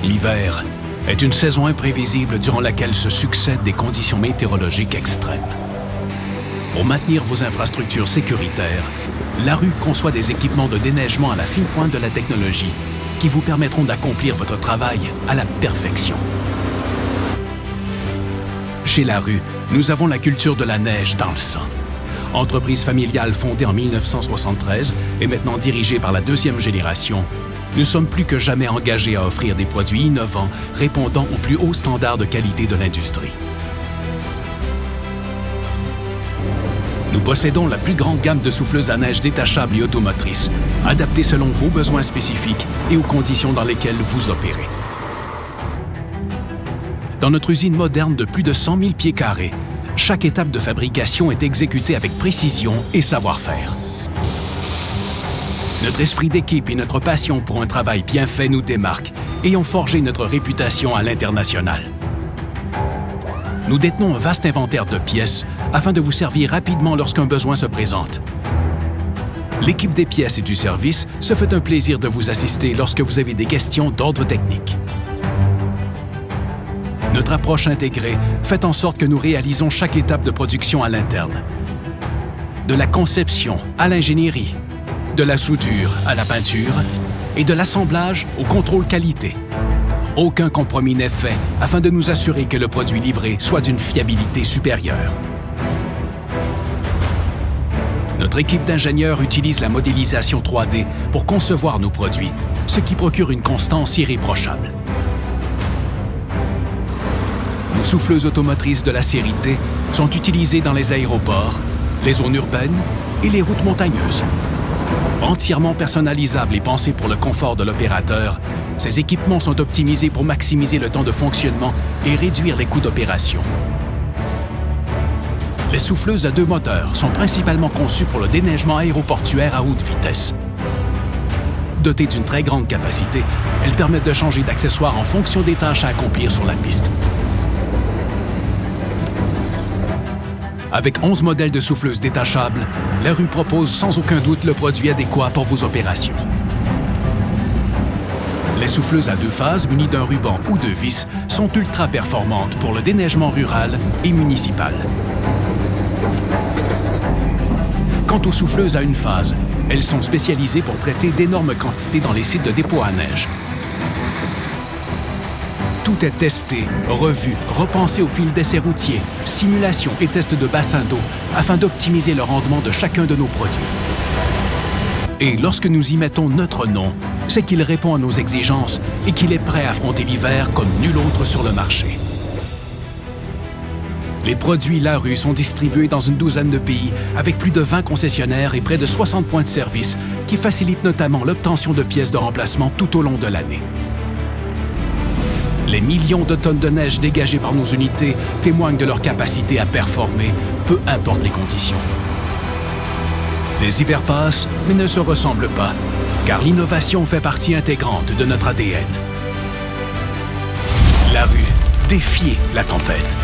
L'hiver est une saison imprévisible durant laquelle se succèdent des conditions météorologiques extrêmes. Pour maintenir vos infrastructures sécuritaires, La Rue conçoit des équipements de déneigement à la fine pointe de la technologie qui vous permettront d'accomplir votre travail à la perfection. Chez La Rue, nous avons la culture de la neige dans le sang. Entreprise familiale fondée en 1973 et maintenant dirigée par la deuxième génération, nous sommes plus que jamais engagés à offrir des produits innovants répondant aux plus hauts standards de qualité de l'industrie. Nous possédons la plus grande gamme de souffleuses à neige détachables et automotrices, adaptées selon vos besoins spécifiques et aux conditions dans lesquelles vous opérez. Dans notre usine moderne de plus de 100 000 pieds carrés, chaque étape de fabrication est exécutée avec précision et savoir-faire. Notre esprit d'équipe et notre passion pour un travail bien fait nous démarquent et ont forgé notre réputation à l'international. Nous détenons un vaste inventaire de pièces afin de vous servir rapidement lorsqu'un besoin se présente. L'équipe des pièces et du service se fait un plaisir de vous assister lorsque vous avez des questions d'ordre technique. Notre approche intégrée fait en sorte que nous réalisons chaque étape de production à l'interne. De la conception à l'ingénierie, de la soudure à la peinture et de l'assemblage au contrôle qualité. Aucun compromis n'est fait afin de nous assurer que le produit livré soit d'une fiabilité supérieure. Notre équipe d'ingénieurs utilise la modélisation 3D pour concevoir nos produits, ce qui procure une constance irréprochable. Nos souffleuses automotrices de la série T sont utilisées dans les aéroports, les zones urbaines et les routes montagneuses. Entièrement personnalisables et pensés pour le confort de l'opérateur, ces équipements sont optimisés pour maximiser le temps de fonctionnement et réduire les coûts d'opération. Les souffleuses à 2 moteurs sont principalement conçues pour le déneigement aéroportuaire à haute vitesse. Dotées d'une très grande capacité, elles permettent de changer d'accessoires en fonction des tâches à accomplir sur la piste. Avec 11 modèles de souffleuses détachables, La Rue propose sans aucun doute le produit adéquat pour vos opérations. Les souffleuses à 2 phases munies d'un ruban ou de vis sont ultra performantes pour le déneigement rural et municipal. Quant aux souffleuses à 1 phase, elles sont spécialisées pour traiter d'énormes quantités dans les sites de dépôt à neige. Tout est testé, revu, repensé au fil d'essais routiers, simulations et tests de bassins d'eau afin d'optimiser le rendement de chacun de nos produits. Et lorsque nous y mettons notre nom, c'est qu'il répond à nos exigences et qu'il est prêt à affronter l'hiver comme nul autre sur le marché. Les produits La Rue sont distribués dans une douzaine de pays avec plus de 20 concessionnaires et près de 60 points de service qui facilitent notamment l'obtention de pièces de remplacement tout au long de l'année. Les millions de tonnes de neige dégagées par nos unités témoignent de leur capacité à performer, peu importe les conditions. Les hivers passent, mais ne se ressemblent pas, car l'innovation fait partie intégrante de notre ADN. La Rue, défiez la tempête.